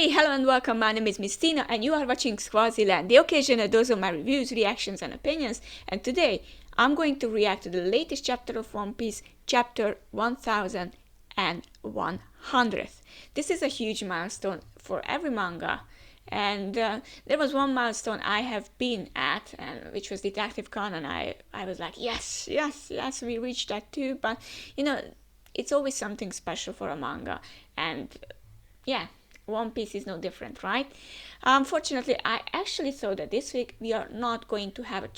Hey, hello and welcome. My name is Miss Tina and you are watching Swaziland, the occasional dose of my reviews, reactions and opinions. And today I'm going to react to the latest chapter of One Piece, chapter 1100. This is a huge milestone for every manga. And there was one milestone I have been at, and which was Detective Conan. I was like, yes, we reached that too. But it's always something special for a manga. And yeah, One Piece is no different, right? Unfortunately, I actually thought that this week we are not going to have a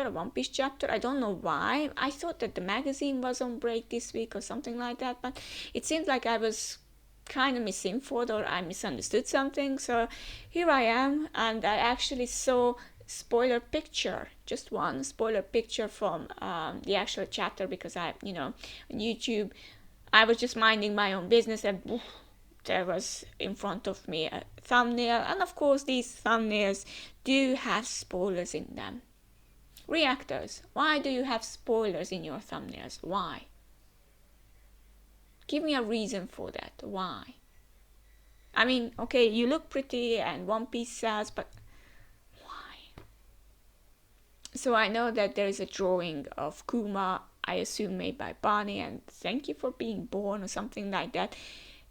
One Piece chapter. I don't know why. I thought that the magazine was on break this week or something like that, but it seemed like I was kind of misinformed or I misunderstood something. So here I am, and I actually saw spoiler picture, just one spoiler picture from the actual chapter, because on YouTube I was just minding my own business and there was in front of me a thumbnail, and of course these thumbnails do have spoilers in them. Reactors, why do you have spoilers in your thumbnails? Why? Give me a reason for that. Why? I mean, okay, you look pretty and One Piece sells, but why? So I know that there is a drawing of Kuma, I assume made by Bonnie, and thank you for being born or something like that.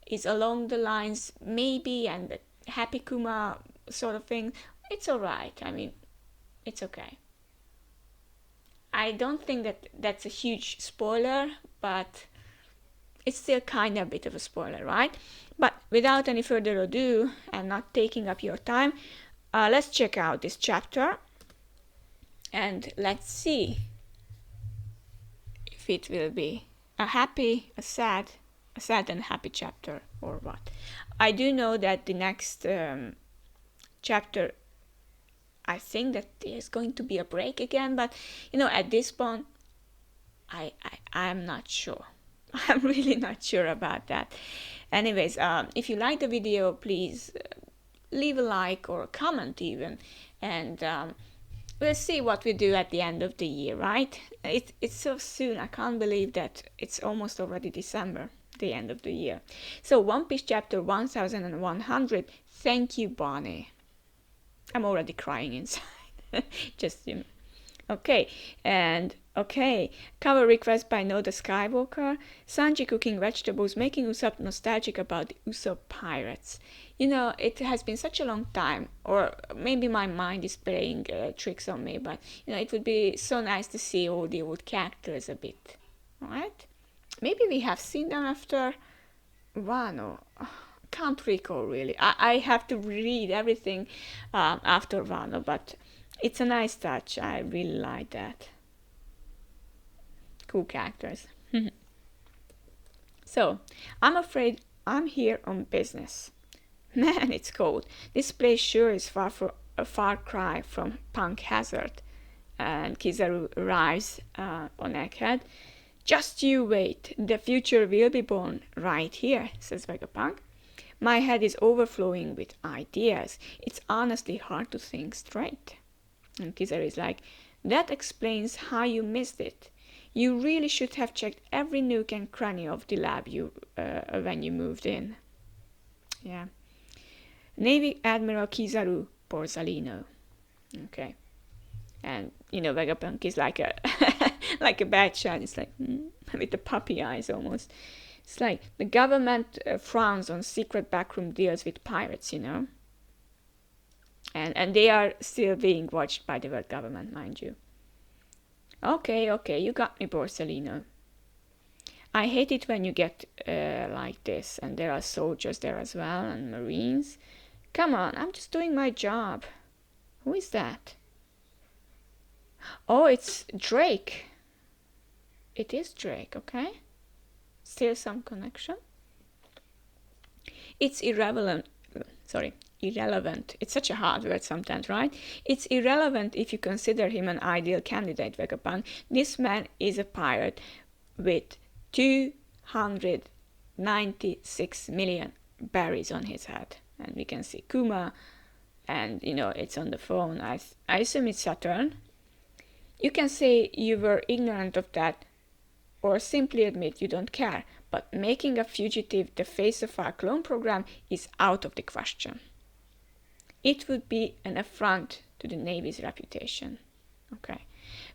Is along the lines maybe, and the Happy Kuma sort of thing. It's alright. I mean, it's okay. I don't think that that's a huge spoiler, but it's still kind of a bit of a spoiler, right? But without any further ado and not taking up your time, let's check out this chapter and let's see if it will be a happy, a sad and happy chapter or what. I do know that the next chapter, I think that there's going to be a break again, but at this point I'm not sure. I'm really not sure about that. Anyways, if you like the video, please leave a like or a comment even, and we'll see what we do at the end of the year, right? It's so soon. I can't believe that it's almost already December, the end of the year. So One Piece chapter 1100. Thank you, Bonnie. I'm already crying inside. Just okay. And okay, cover request by Noda Skywalker. Sanji cooking vegetables, making Usopp nostalgic about the Usopp pirates. It has been such a long time, or maybe my mind is playing tricks on me, but it would be so nice to see all the old characters a bit, right? Maybe we have seen them after Wano. Can't recall really. I have to read everything after Wano, but it's a nice touch. I really like that. Cool characters. So, I'm afraid I'm here on business. Man, it's cold. This place sure is a far cry from Punk Hazard. And Kizaru arrives on Egghead. Just you wait, the future will be born right here, says Vegapunk. My head is overflowing with ideas. It's honestly hard to think straight. And Kizaru is like, that explains how you missed it. You really should have checked every nook and cranny of the lab when you moved in. Yeah. Navy Admiral Kizaru Borsalino. Okay. And Vegapunk is like a like a bad child. It's like with the puppy eyes almost. It's like the government frowns on secret backroom deals with pirates, and they are still being watched by the world government, mind you. Okay, you got me, Borsalino. I hate it when you get like this, and there are soldiers there as well, and marines. Come on, I'm just doing my job. Who is that? Oh, it's Drake. It is Drake, okay? Still some connection. It's irrelevant. It's such a hard word sometimes, right? It's irrelevant if you consider him an ideal candidate, Vegapunk. This man is a pirate with 296 million berries on his head. And we can see Kuma, and it's on the phone. I assume it's Saturn. You can say you were ignorant of that, or simply admit you don't care, but making a fugitive the face of our clone program is out of the question. It would be an affront to the Navy's reputation. Okay.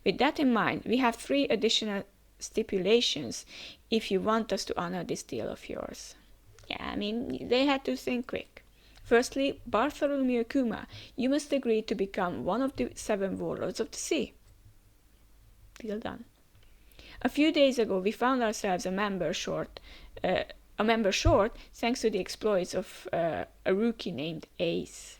With that in mind, we have 3 additional stipulations if you want us to honor this deal of yours. Yeah, I mean, they had to think quick. Firstly, Bartholomew Kuma, you must agree to become one of the 7 warlords of the sea. Deal done. A few days ago, we found ourselves a member short thanks to the exploits of a rookie named Ace.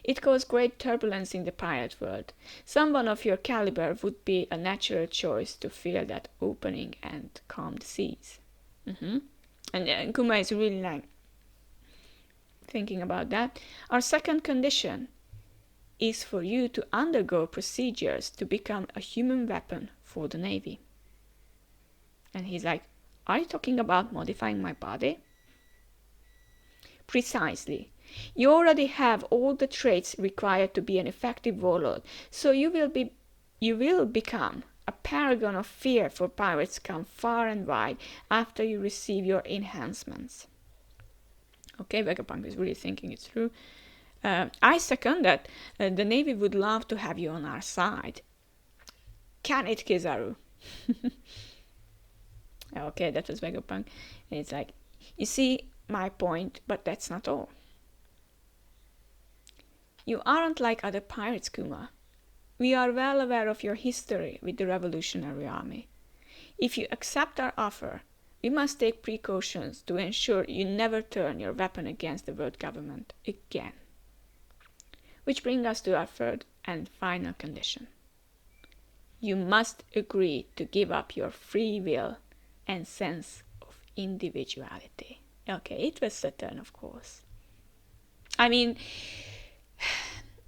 It caused great turbulence in the pirate world. Someone of your caliber would be a natural choice to fill that opening and calm the seas. And Kuma is really like thinking about that. Our second condition is for you to undergo procedures to become a human weapon for the Navy. And he's like, are you talking about modifying my body? Precisely. You already have all the traits required to be an effective warlord, so you will become a paragon of fear for pirates come far and wide after you receive your enhancements. Okay, Vegapunk is really thinking it through. I second that. The Navy would love to have you on our side. Can it, Kizaru? Okay, that was Vegapunk. And it's like, you see my point, but that's not all. You aren't like other pirates, Kuma. We are well aware of your history with the Revolutionary Army. If you accept our offer, we must take precautions to ensure you never turn your weapon against the world government again. Which brings us to our third and final condition. You must agree to give up your free will and sense of individuality. Okay, it was Saturn, of course. I mean,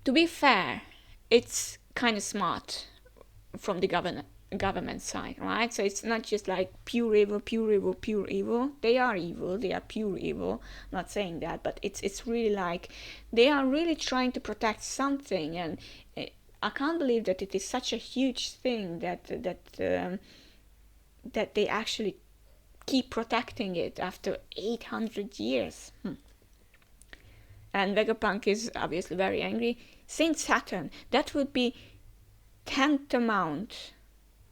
to be fair, it's kind of smart from the government side, right? So it's not just like pure evil, pure evil, pure evil. They are evil, they are pure evil. I'm not saying that, but it's really like they are really trying to protect something, and I can't believe that it is such a huge thing that they actually keep protecting it after 800 years. And Vegapunk is obviously very angry. Saint Saturn, that would be tantamount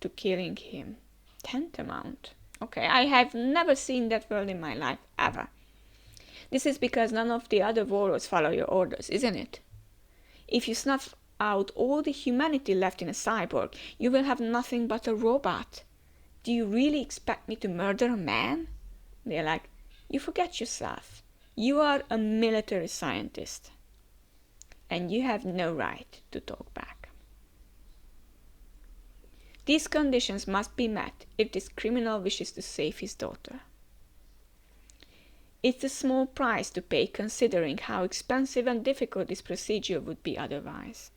to killing him. Tantamount. Okay, I have never seen that word in my life, ever. This is because none of the other warlords follow your orders, isn't it? If you snuff out all the humanity left in a cyborg, you will have nothing but a robot. Do you really expect me to murder a man? They're like, you forget yourself. You are a military scientist, and you have no right to talk back. These conditions must be met if this criminal wishes to save his daughter. It's a small price to pay considering how expensive and difficult this procedure would be otherwise.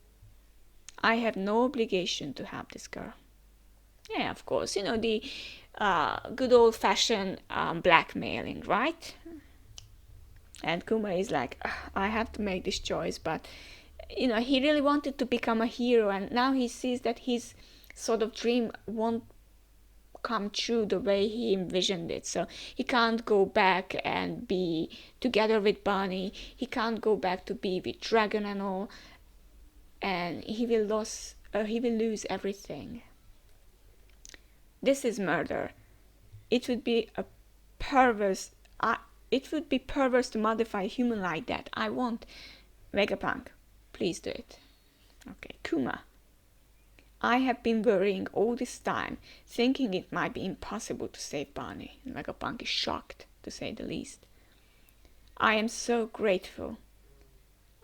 I have no obligation to help this girl. Yeah, of course, you know, the good old-fashioned blackmailing, right? And Kuma is like, I have to make this choice, but, you know, he really wanted to become a hero, and now he sees that his sort of dream won't come true the way he envisioned it. So he can't go back and be together with Bonnie. He can't go back to be with Dragon and all, and he will lose everything. This is murder. It would be perverse to modify a human like that. I won't. Vegapunk, please do it. Okay, Kuma. I have been worrying all this time, thinking it might be impossible to save Bonnie. And Vegapunk is shocked, to say the least. I am so grateful.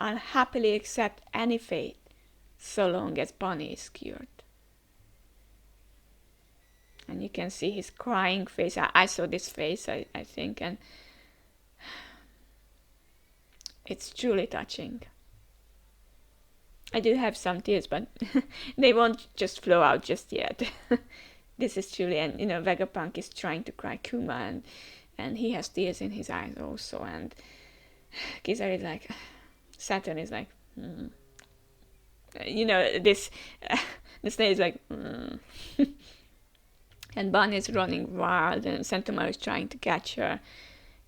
I'll happily accept any fate, so long as Bonnie is cured. And you can see his crying face. I saw this face, I think, and it's truly touching. I do have some tears, but they won't just flow out just yet. This is truly, and you know, Vegapunk is trying to cry Kuma, and he has tears in his eyes also, and Kizaru is like, Saturn is like, you know, this, the snake is like, and Bonnie is running wild, and Sentomaru is trying to catch her,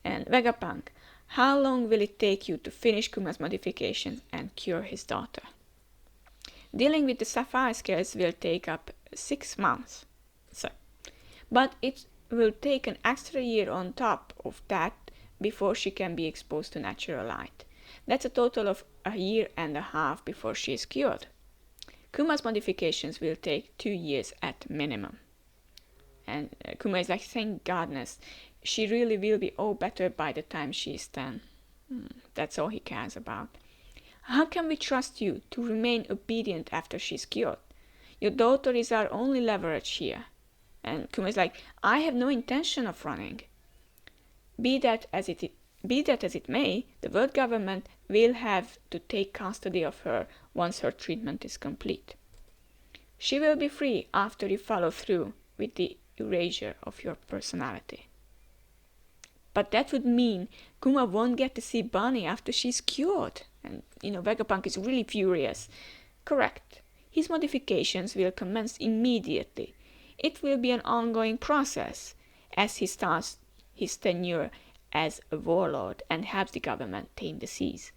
and Vegapunk, How long will it take you to finish Kuma's modifications and cure his daughter? Dealing with the sapphire scales will take up 6 months. But it will take an extra year on top of that before she can be exposed to natural light. That's a total of a year and a half before she is cured. Kuma's modifications will take 2 years at minimum. And Kuma is like, thank goodness, she really will be all better by the time she is 10. That's all he cares about. How can we trust you to remain obedient after she's cured? Your daughter is our only leverage here. And Kuma is like, I have no intention of running. Be that as it may, the world government will have to take custody of her once her treatment is complete. She will be free after you follow through with the erasure of your personality. But that would mean Kuma won't get to see Bunny after she's cured. And, Vegapunk is really furious. Correct. His modifications will commence immediately. It will be an ongoing process as he starts his tenure as a warlord and helps the government tame the seas.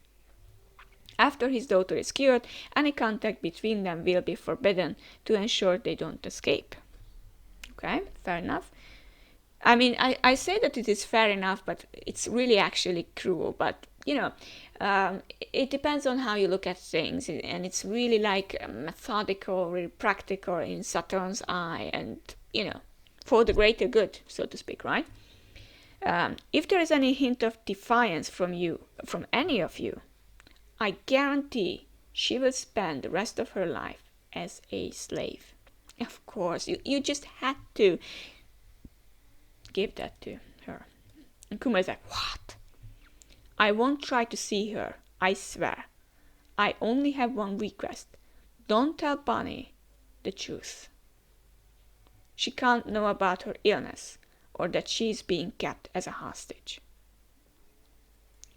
After his daughter is cured, any contact between them will be forbidden to ensure they don't escape. Okay, fair enough. I mean, I say that it is fair enough, but it's really actually cruel. But, it depends on how you look at things. And it's really like methodical, really practical in Saturn's eye. And, for the greater good, so to speak, right? If there is any hint of defiance from any of you, I guarantee she will spend the rest of her life as a slave. Of course, you just had to give that to her. And Kuma is like, what? I won't try to see her, I swear. I only have one request. Don't tell Bunny the truth. She can't know about her illness or that she is being kept as a hostage.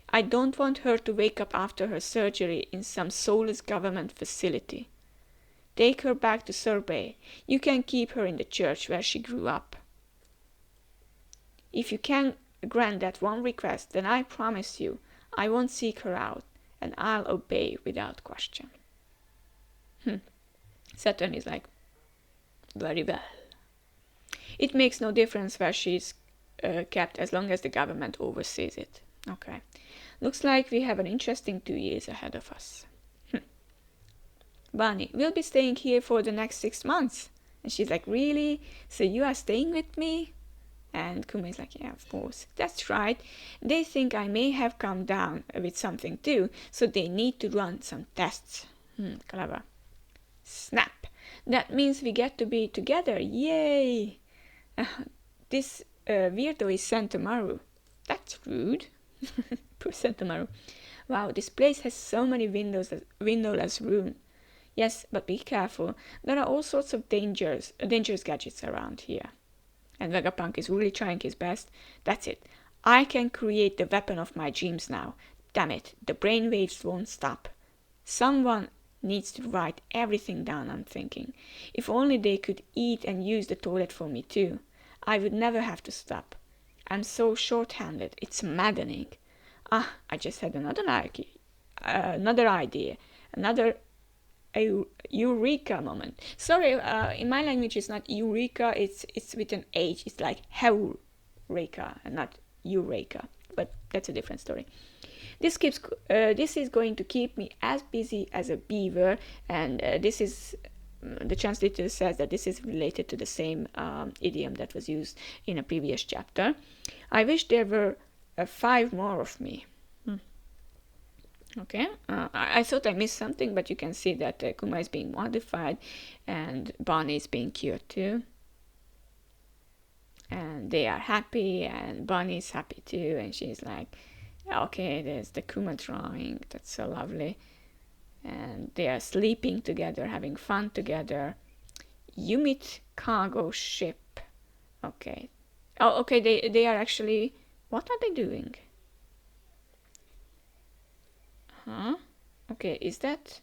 I don't want her to wake up after her surgery in some soulless government facility. Take her back to Sorbet. You can keep her in the church where she grew up. If you can grant that one request, then I promise you I won't seek her out, and I'll obey without question. Saturn is like, very well. It makes no difference where she's kept as long as the government oversees it. Okay. Looks like we have an interesting 2 years ahead of us. Bunny, we'll be staying here for the next 6 months. And she's like, really? So you are staying with me? And Kuma is like, yeah, of course. That's right. They think I may have come down with something too, so they need to run some tests. Clever. Snap. That means we get to be together. Yay! This weirdo is Sentamaru. That's rude. Poor Sentamaru. Wow, this place has so many windowless rooms. Yes, but be careful. There are all sorts of dangerous gadgets around here. And Vegapunk is really trying his best. That's it. I can create the weapon of my dreams now. Damn it, the brainwaves won't stop. Someone needs to write everything down I'm thinking. If only they could eat and use the toilet for me too. I would never have to stop. I'm so short-handed, it's maddening. I just had another idea. Another eureka moment. Sorry, in my language it's not eureka, it's with an H. It's like heureka and not eureka. But that's a different story. This is going to keep me as busy as a beaver, and this is the translator says that this is related to the same idiom that was used in a previous chapter. I wish there were 5 more of me. Okay, I thought I missed something, but you can see that Kuma is being modified and Bonnie is being cured too. And they are happy and Bonnie is happy too, and she's like, okay, there's the Kuma drawing, that's so lovely. And they are sleeping together, having fun together. You meet cargo ship. Okay. Oh, okay, they are actually, what are they doing? Okay, is that?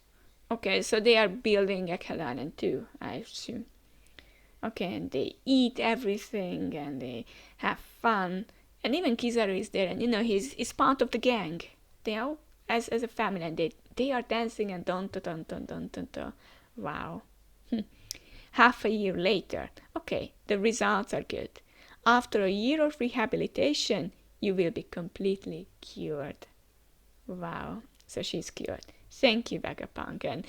Okay, so they are building Ekel Island too, I assume. Okay, and they eat everything and they have fun And even Kizaru is there, and he's part of the gang. They are as a family, and they are dancing and dun dun dun dun dun dun dun. Wow. Half a year later, okay, the results are good. After a year of rehabilitation, you will be completely cured. Wow. So she's cured. Thank you, Vegapunk. And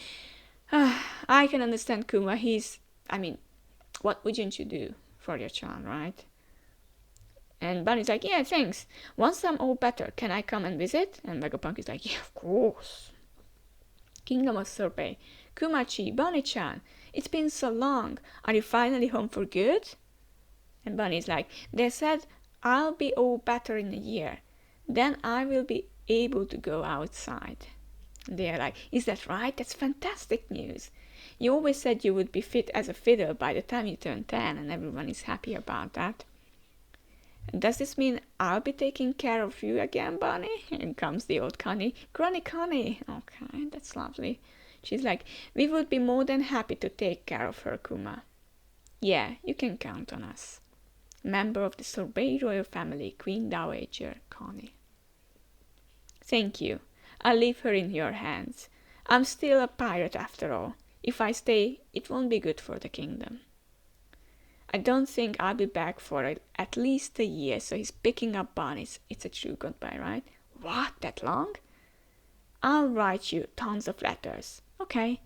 I can understand Kuma. What wouldn't you do for your child, right? And Bunny's like, yeah, thanks. Once I'm all better, can I come and visit? And Vegapunk is like, yeah, of course. Kingdom of Sorbet. Kumachi, Bunny-chan, it's been so long. Are you finally home for good? And Bunny's like, they said I'll be all better in a year. Then I will be able to go outside. And they're like, is that right? That's fantastic news. You always said you would be fit as a fiddle by the time you turn 10, and everyone is happy about that. Does this mean I'll be taking care of you again, Bunny? And comes the old Connie. Granny Connie. Okay, that's lovely. She's like, we would be more than happy to take care of her, Kuma. Yeah, you can count on us. Member of the Sorbet royal family, Queen Dowager Connie. Thank you. I'll leave her in your hands. I'm still a pirate after all. If I stay, it won't be good for the kingdom. I don't think I'll be back for at least a year, so he's picking up Bunnies. It's a true goodbye, right? What, that long? I'll write you tons of letters. Okay.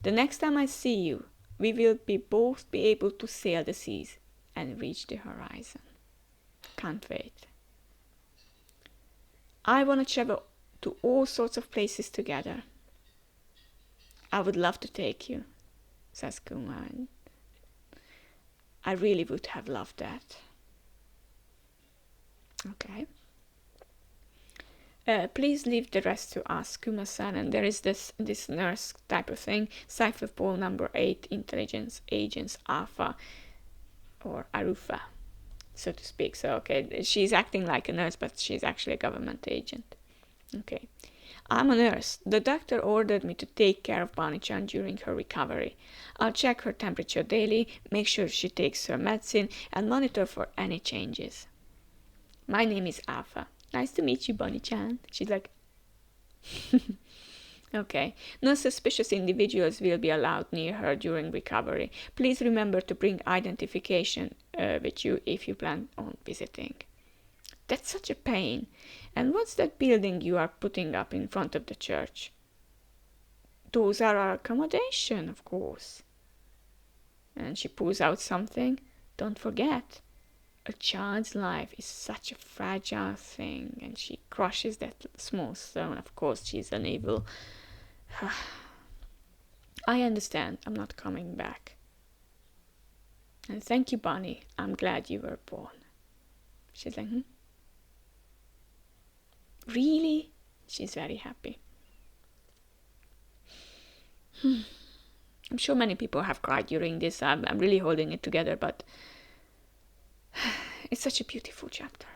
The next time I see you, we will both be able to sail the seas and reach the horizon. Can't wait. I want to travel to all sorts of places together. I would love to take you, says Kuma. I really would have loved that. Okay. Please leave the rest to us, Kuma-san. And there is this nurse type of thing. Cipher Pole number 8, Intelligence Agents Alpha or Arufa, so to speak. So, okay, she's acting like a nurse, but she's actually a government agent. Okay. I'm a nurse. The doctor ordered me to take care of Bunny-chan during her recovery. I'll check her temperature daily, make sure she takes her medicine, and monitor for any changes. My name is Alpha. Nice to meet you, Bunny-chan. She's like, okay. No suspicious individuals will be allowed near her during recovery. Please remember to bring identification with you if you plan on visiting. That's such a pain. And what's that building you are putting up in front of the church? Those are our accommodation, of course. And she pulls out something. Don't forget, a child's life is such a fragile thing. And she crushes that small stone. Of course, she's an evil. I understand. I'm not coming back. And thank you, Bunny. I'm glad you were born. She's like, Really? She's very happy. I'm sure many people have cried during this. I'm really holding it together, but it's such a beautiful chapter.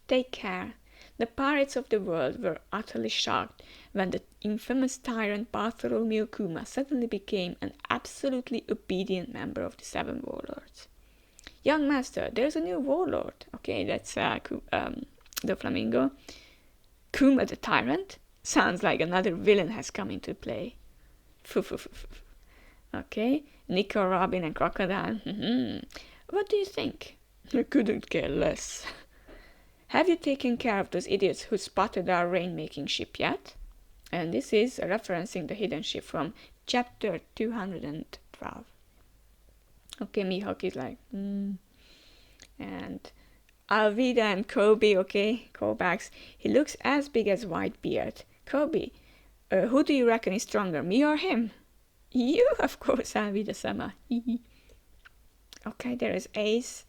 Take care. The pirates of the world were utterly shocked when the infamous tyrant Bartholomew Kuma suddenly became an absolutely obedient member of the 7 warlords. Young master, there's a new warlord. Okay, that's the flamingo. Kuma the tyrant? Sounds like another villain has come into play. Okay, Nico, Robin, and Crocodile. What do you think? I couldn't care less. Have you taken care of those idiots who spotted our rain-making ship yet? And this is referencing the hidden ship from chapter 212. Okay, Mihawk is like, And Alvida and Kobe, okay, callbacks. He looks as big as Whitebeard. Kobe, who do you reckon is stronger, me or him? You, of course, Alvida-sama. Okay, there is Ace.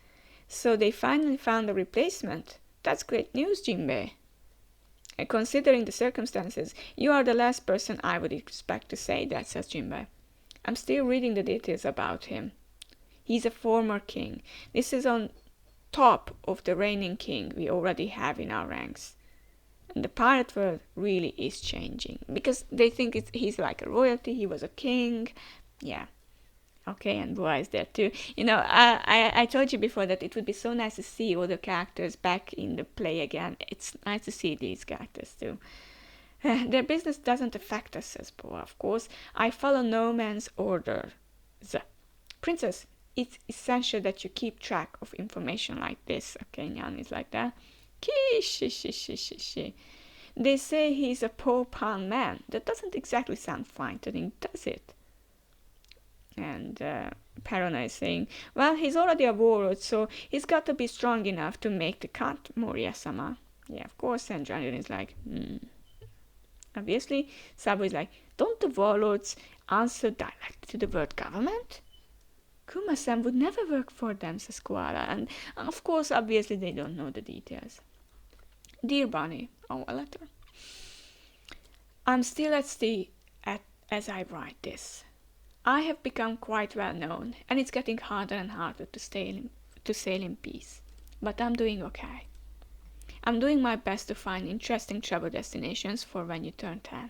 So they finally found a replacement. That's great news, Jinbei. Considering the circumstances, you are the last person I would expect to say that, says Jinbei. I'm still reading the details about him. He's a former king. This is on top of the reigning king we already have in our ranks. And the pirate world really is changing. Because they think he's like a royalty, he was a king. Yeah. Okay, and Boa is there too. I told you before that it would be so nice to see all the characters back in the play again. It's nice to see these characters too. Their business doesn't affect us, says Boa, of course. I follow no man's orders. Princess, it's essential that you keep track of information like this. Okay, Nyan is like that. Kish. They say he's a poor pound man. That doesn't exactly sound fine to him, does it? And Perona is saying, well, he's already a warlord, so he's got to be strong enough to make the cut, Moria-sama. Yeah, of course. And Dragon is like, Obviously, Sabo is like, don't the warlords answer directly to the world government? Kuma-san would never work for them, says Koala, and of course, obviously, they don't know the details. Dear Bunny, a letter. I'm still at sea as I write this. I have become quite well known, and it's getting harder and harder to sail in peace. But I'm doing okay. I'm doing my best to find interesting travel destinations for when you turn 10.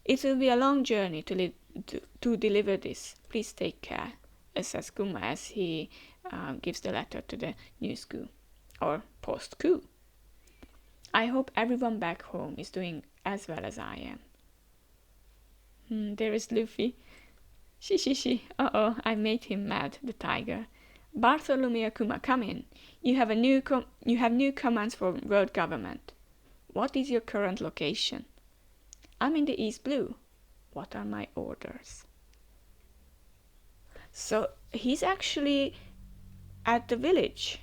It will be a long journey to deliver this. Please take care, says Kuma as he gives the letter to the news crew, or post-crew. I hope everyone back home is doing as well as I am. There is Luffy. She. Uh-oh, I made him mad, the tiger. Bartholomew Kuma, come in. You have new commands for world government. What is your current location? I'm in the East Blue. What are my orders? So he's actually at the village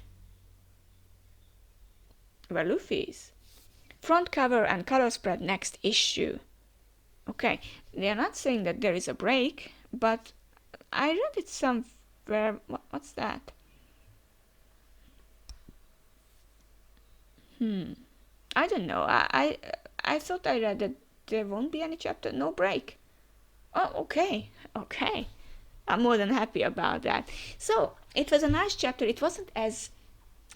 where Luffy is. Front cover and color spread next issue. Okay, they are not saying that there is a break, but I read it somewhere. What's that? I don't know. I thought I read that there won't be any chapter, no break. Oh, okay. I'm more than happy about that. So, it was a nice chapter. It wasn't as,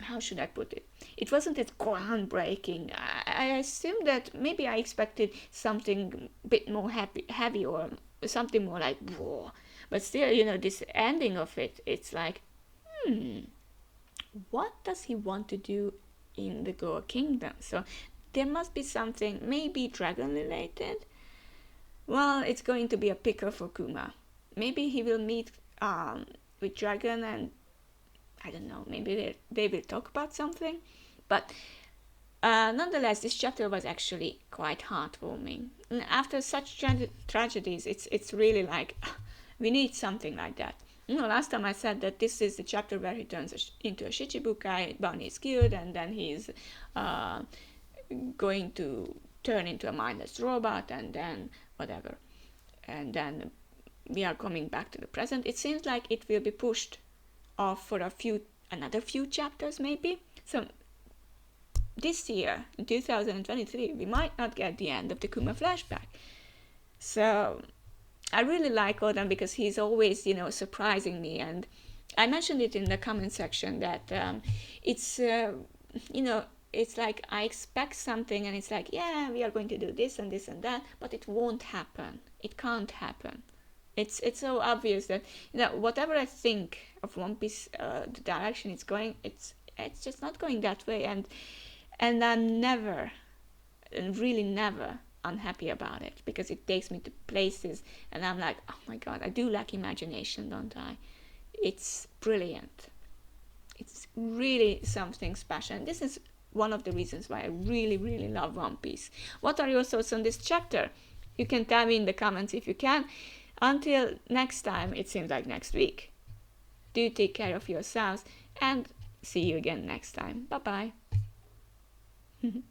how should I put it? It wasn't as groundbreaking. I assumed that maybe I expected something a bit more heavy or something more like, whoa. But still, this ending of it, it's like, what does he want to do in the Goa Kingdom? So there must be something, maybe dragon related. Well, it's going to be a pickle for Kuma. Maybe he will meet with Dragon and I don't know, maybe they will talk about something. But nonetheless, this chapter was actually quite heartwarming. And after such tragedies, it's really like, we need something like that. Last time I said that this is the chapter where he turns into a Shichibukai, Bunny is killed, and then he's going to turn into a mindless robot, and then whatever. And then we are coming back to the present. It seems like it will be pushed off for another few chapters maybe. So this year, in 2023, we might not get the end of the Kuma flashback. So I really like Oden because he's always, surprising me. And I mentioned it in the comment section that it's, it's like I expect something and it's like, yeah, we are going to do this and this and that, but it won't happen. It can't happen. It's so obvious that whatever I think of One Piece, the direction it's going, it's just not going that way, and I'm never, really never unhappy about it because it takes me to places and I'm like, oh my god, I do lack imagination, don't I? It's brilliant. It's really something special, and this is one of the reasons why I really, really love One Piece. What are your thoughts on this chapter? You can tell me in the comments if you can. Until next time, it seems like next week. Do take care of yourselves and see you again next time. Bye bye.